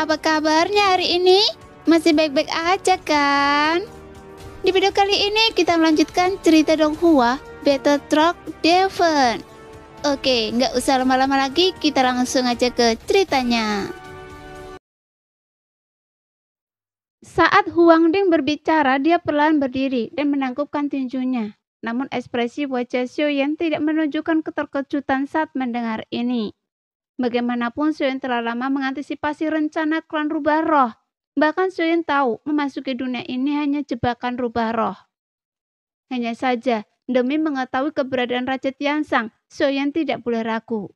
Apa kabarnya hari ini? Masih baik-baik aja kan? Di video kali ini kita melanjutkan cerita Donghua Battle Truck Devon. Oke, nggak usah lama-lama lagi, kita langsung aja ke ceritanya. Saat Huang Ding berbicara, dia perlahan berdiri dan menangkupkan tinjunya. Namun ekspresi wajah Xiaoyan tidak menunjukkan keterkejutan saat mendengar ini. Bagaimanapun Xiaoyan telah lama mengantisipasi rencana klan rubah roh. Bahkan Xiaoyan tahu memasuki dunia ini hanya jebakan rubah roh. Hanya saja, demi mengetahui keberadaan Raja Tiansang, Xiaoyan tidak boleh ragu.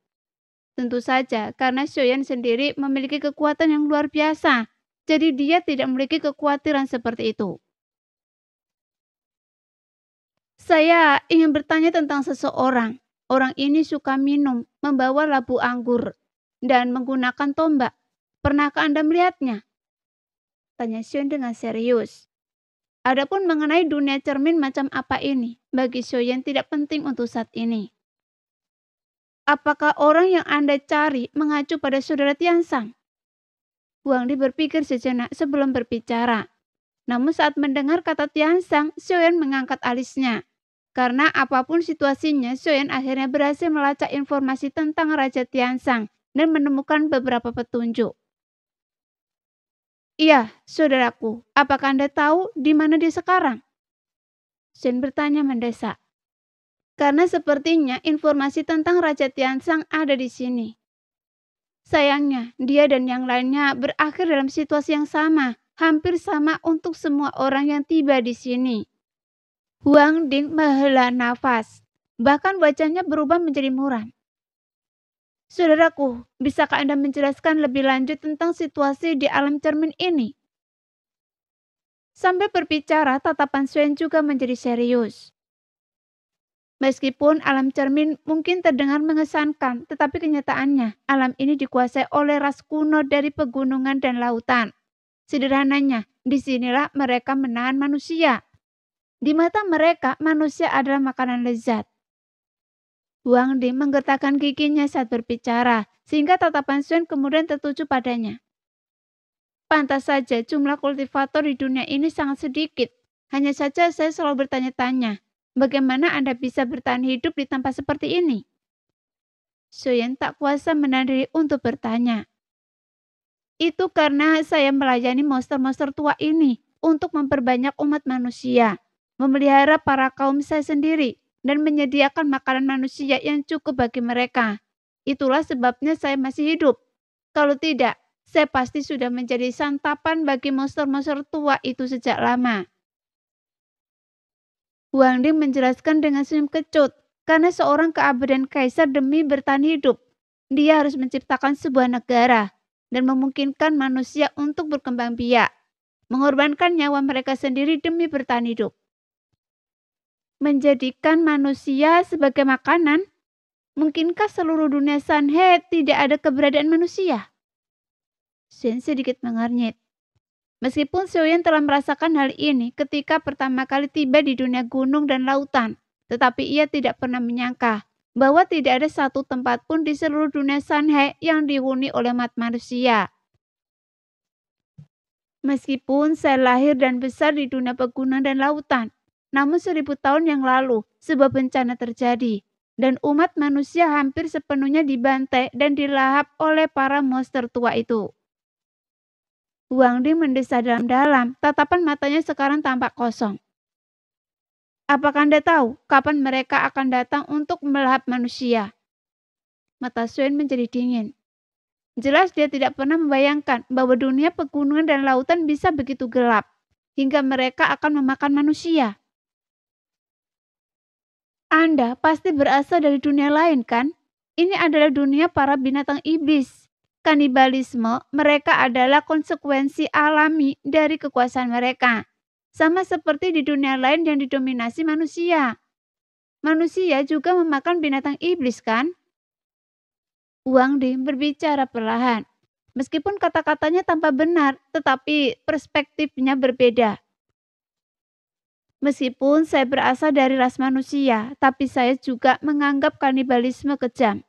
Tentu saja, karena Xiaoyan sendiri memiliki kekuatan yang luar biasa, jadi dia tidak memiliki kekhawatiran seperti itu. Saya ingin bertanya tentang seseorang. Orang ini suka minum, membawa labu anggur, dan menggunakan tombak. Pernahkah Anda melihatnya? Tanya Xiaoyan dengan serius. Adapun mengenai dunia cermin macam apa ini, bagi Xiaoyan tidak penting untuk saat ini. Apakah orang yang Anda cari mengacu pada saudara Tiansang? Huang Di berpikir sejenak sebelum berbicara. Namun saat mendengar kata Tiansang, Xiaoyan mengangkat alisnya. Karena apapun situasinya, Xiaoyan akhirnya berhasil melacak informasi tentang Raja Tiansang dan menemukan beberapa petunjuk. Iya, saudaraku, apakah Anda tahu di mana dia sekarang? Xiaoyan bertanya mendesak. Karena sepertinya informasi tentang Raja Tiansang ada di sini. Sayangnya, dia dan yang lainnya berakhir dalam situasi yang sama, hampir sama untuk semua orang yang tiba di sini. Huang Ding menghela nafas, bahkan wajahnya berubah menjadi muram. Saudaraku, bisakah Anda menjelaskan lebih lanjut tentang situasi di alam cermin ini? Sambil berbicara, tatapan Xiaoyan juga menjadi serius. Meskipun alam cermin mungkin terdengar mengesankan, tetapi kenyataannya, alam ini dikuasai oleh ras kuno dari pegunungan dan lautan. Sederhananya, disinilah mereka menahan manusia. Di mata mereka, manusia adalah makanan lezat. Huang Di menggetarkan giginya saat berbicara, sehingga tatapan Xiaoyan kemudian tertuju padanya. Pantas saja jumlah kultivator di dunia ini sangat sedikit. Hanya saja saya selalu bertanya-tanya, bagaimana Anda bisa bertahan hidup di tempat seperti ini? Xiaoyan tak kuasa menahan diri untuk bertanya. Itu karena saya melayani monster-monster tua ini untuk memperbanyak umat manusia, memelihara para kaum saya sendiri, dan menyediakan makanan manusia yang cukup bagi mereka. Itulah sebabnya saya masih hidup. Kalau tidak, saya pasti sudah menjadi santapan bagi monster-monster tua itu sejak lama. Huang Ding menjelaskan dengan senyum kecut, karena seorang keabadian kaisar demi bertahan hidup, dia harus menciptakan sebuah negara dan memungkinkan manusia untuk berkembang biak, mengorbankan nyawa mereka sendiri demi bertahan hidup. Menjadikan manusia sebagai makanan? Mungkinkah seluruh dunia Sanhe tidak ada keberadaan manusia? Xiaoyan sedikit mengernyit. Meskipun Xiaoyan telah merasakan hal ini ketika pertama kali tiba di dunia gunung dan lautan, tetapi ia tidak pernah menyangka bahwa tidak ada satu tempat pun di seluruh dunia Sanhe yang dihuni oleh umat manusia. Meskipun saya lahir dan besar di dunia pegunungan dan lautan, namun 1000 tahun yang lalu sebuah bencana terjadi dan umat manusia hampir sepenuhnya dibantai dan dilahap oleh para monster tua itu. Huang Di mendesah dalam-dalam, tatapan matanya sekarang tampak kosong. Apakah Anda tahu kapan mereka akan datang untuk melahap manusia? Mata Xiaoyan menjadi dingin. Jelas dia tidak pernah membayangkan bahwa dunia pegunungan dan lautan bisa begitu gelap, hingga mereka akan memakan manusia. Anda pasti berasal dari dunia lain, kan? Ini adalah dunia para binatang iblis. Kanibalisme mereka adalah konsekuensi alami dari kekuasaan mereka. Sama seperti di dunia lain yang didominasi manusia. Manusia juga memakan binatang iblis, kan? Huang Di berbicara perlahan. Meskipun kata-katanya tanpa benar, tetapi perspektifnya berbeda. Meskipun saya berasal dari ras manusia, tapi saya juga menganggap kanibalisme kejam.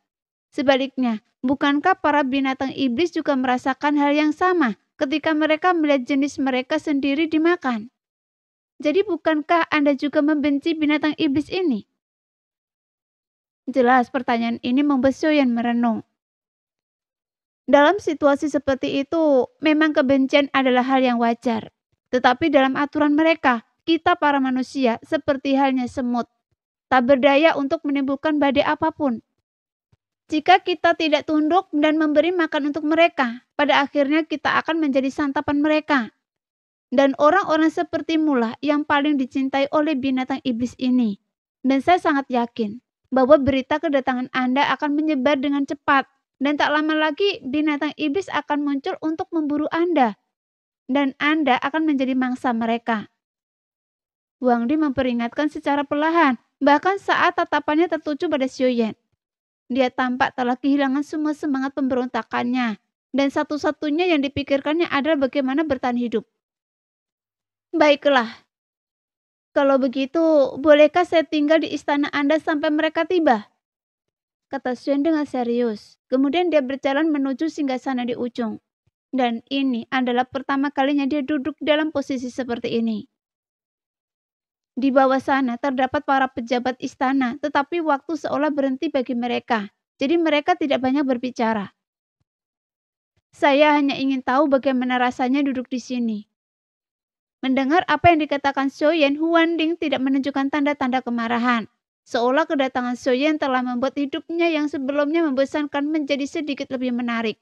Sebaliknya, Bukankah para binatang iblis juga merasakan hal yang sama ketika mereka melihat jenis mereka sendiri dimakan? Jadi bukankah Anda juga membenci binatang iblis ini? Jelas pertanyaan ini membuat Sioyan merenung. Dalam situasi seperti itu, memang kebencian adalah hal yang wajar. Tetapi dalam aturan mereka, kita para manusia seperti halnya semut, tak berdaya untuk menimbulkan badai apapun. Jika kita tidak tunduk dan memberi makan untuk mereka, pada akhirnya kita akan menjadi santapan mereka. Dan orang-orang seperti mula yang paling dicintai oleh binatang iblis ini. Dan saya sangat yakin bahwa berita kedatangan Anda akan menyebar dengan cepat. Dan tak lama lagi binatang iblis akan muncul untuk memburu Anda. Dan Anda akan menjadi mangsa mereka. Wang Di memperingatkan secara perlahan, bahkan saat tatapannya tertuju pada Sioyan. Dia tampak telah kehilangan semua semangat pemberontakannya. Dan satu-satunya yang dipikirkannya adalah bagaimana bertahan hidup. Baiklah. Kalau begitu, bolehkah saya tinggal di istana Anda sampai mereka tiba? Kata Xuan dengan serius. Kemudian dia berjalan menuju singgasana di ujung. Dan ini adalah pertama kalinya dia duduk dalam posisi seperti ini. Di bawah sana terdapat para pejabat istana, tetapi waktu seolah berhenti bagi mereka. Jadi mereka tidak banyak berbicara. Saya hanya ingin tahu bagaimana rasanya duduk di sini. Mendengar apa yang dikatakan Sioyan, Huan Ding tidak menunjukkan tanda-tanda kemarahan. Seolah kedatangan Sioyan telah membuat hidupnya yang sebelumnya membosankan menjadi sedikit lebih menarik.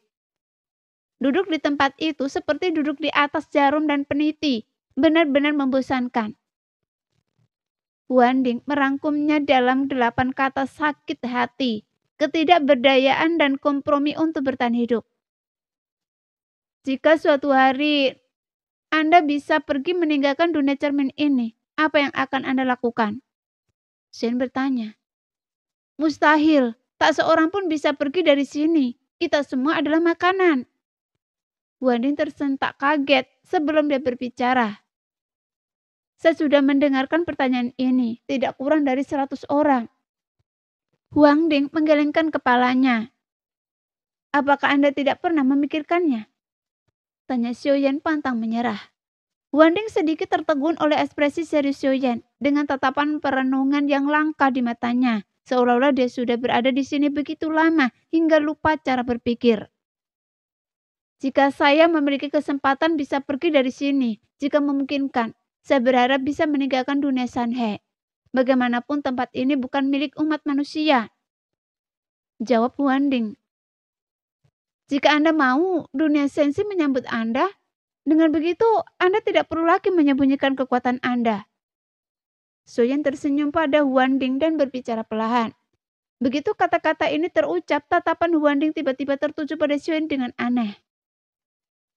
Duduk di tempat itu seperti duduk di atas jarum dan peniti, benar-benar membosankan. Huan Ding merangkumnya dalam 8 kata sakit hati, ketidakberdayaan dan kompromi untuk bertahan hidup. Jika suatu hari Anda bisa pergi meninggalkan dunia cermin ini, apa yang akan Anda lakukan? Shen bertanya. Mustahil, tak seorang pun bisa pergi dari sini. Kita semua adalah makanan. Huan Ding tersentak kaget sebelum dia berbicara. Saya sudah mendengarkan pertanyaan ini, tidak kurang dari 100 orang. Huang Ding menggelengkan kepalanya. Apakah Anda tidak pernah memikirkannya? Tanya Sioyan pantang menyerah. Huan Ding sedikit tertegun oleh ekspresi serius Sioyan dengan tatapan perenungan yang langka di matanya, seolah-olah dia sudah berada di sini begitu lama hingga lupa cara berpikir. Jika saya memiliki kesempatan bisa pergi dari sini, jika memungkinkan, saya berharap bisa meninggalkan dunia Sanhe. Bagaimanapun tempat ini bukan milik umat manusia. Jawab Huan Ding. Jika Anda mau, dunia sensi menyambut Anda. Dengan begitu, Anda tidak perlu lagi menyembunyikan kekuatan Anda. Sioyan tersenyum pada Huan Ding dan berbicara perlahan. Begitu kata-kata ini terucap, tatapan Huan Ding tiba-tiba tertuju pada Sioyan dengan aneh.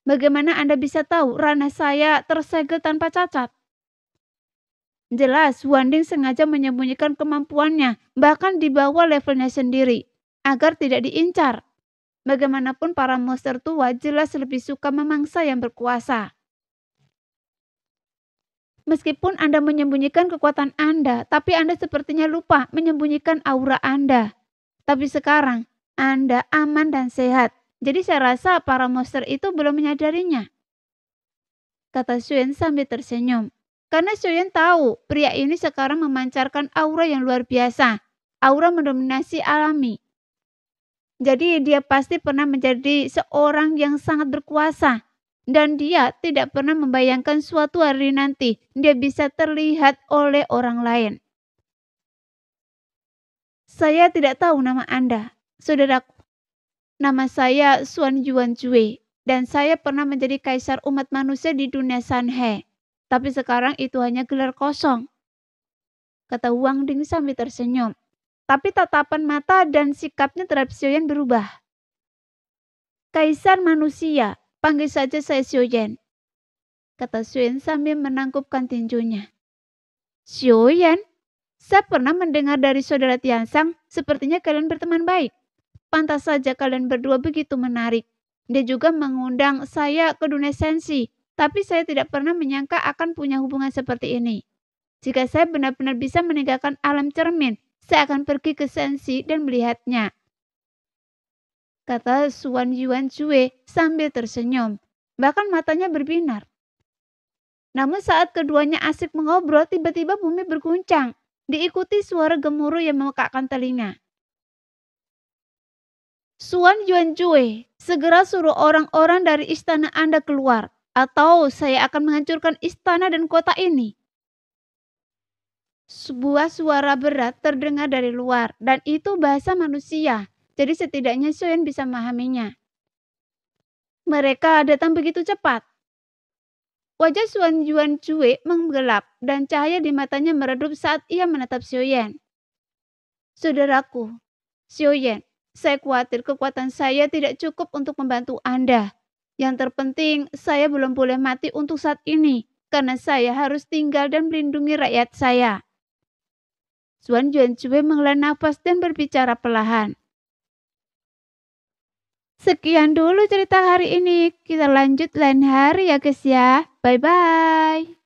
Bagaimana Anda bisa tahu ranah saya tersegel tanpa cacat? Jelas, Huan Ding sengaja menyembunyikan kemampuannya, bahkan di bawah levelnya sendiri, agar tidak diincar. Bagaimanapun para monster tua jelas lebih suka memangsa yang berkuasa. Meskipun Anda menyembunyikan kekuatan Anda, tapi Anda sepertinya lupa menyembunyikan aura Anda. Tapi sekarang, Anda aman dan sehat. Jadi saya rasa para monster itu belum menyadarinya. Kata Xuan sambil tersenyum. Karena Xuan tahu pria ini sekarang memancarkan aura yang luar biasa. Aura mendominasi alami. Jadi dia pasti pernah menjadi seorang yang sangat berkuasa. Dan dia tidak pernah membayangkan suatu hari nanti dia bisa terlihat oleh orang lain. Saya tidak tahu nama Anda, saudaraku. Nama saya Xuan Yuan Jue. Dan saya pernah menjadi kaisar umat manusia di dunia Sanhe. Tapi sekarang itu hanya gelar kosong. Kata Huang Ding sambil tersenyum. Tapi tatapan mata dan sikapnya terhadap Sioyan berubah. Kaisar manusia, panggil saja saya Sioyan. Kata Sioyan sambil menangkupkan tinjunya. Sioyan? Saya pernah mendengar dari saudara Tiansang, sepertinya kalian berteman baik. Pantas saja kalian berdua begitu menarik. Dia juga mengundang saya ke dunia sensi, tapi saya tidak pernah menyangka akan punya hubungan seperti ini. Jika saya benar-benar bisa meninggalkan alam cermin, saya akan pergi ke sensi dan melihatnya. kata Suan Yuan Cue sambil tersenyum. Bahkan matanya berbinar. Namun saat keduanya asik mengobrol, tiba-tiba bumi berguncang. Diikuti suara gemuruh yang memekakkan telinga. Suan Yuan Cue, segera suruh orang-orang dari istana Anda keluar, atau saya akan menghancurkan istana dan kota ini. Sebuah suara berat terdengar dari luar, dan itu bahasa manusia. Jadi setidaknya Suan bisa memahaminya. Mereka datang begitu cepat. Wajah Suan Yuan Cue menggelap dan cahaya di matanya meredup saat ia menatap Xiaoyan. Saudaraku, Xiaoyan, saya khawatir kekuatan saya tidak cukup untuk membantu Anda. Yang terpenting, saya belum boleh mati untuk saat ini, karena saya harus tinggal dan melindungi rakyat saya. Suan Yuan Cue menghela nafas dan berbicara perlahan. Sekian dulu cerita hari ini. Kita lanjut lain hari ya guys ya. Bye-bye.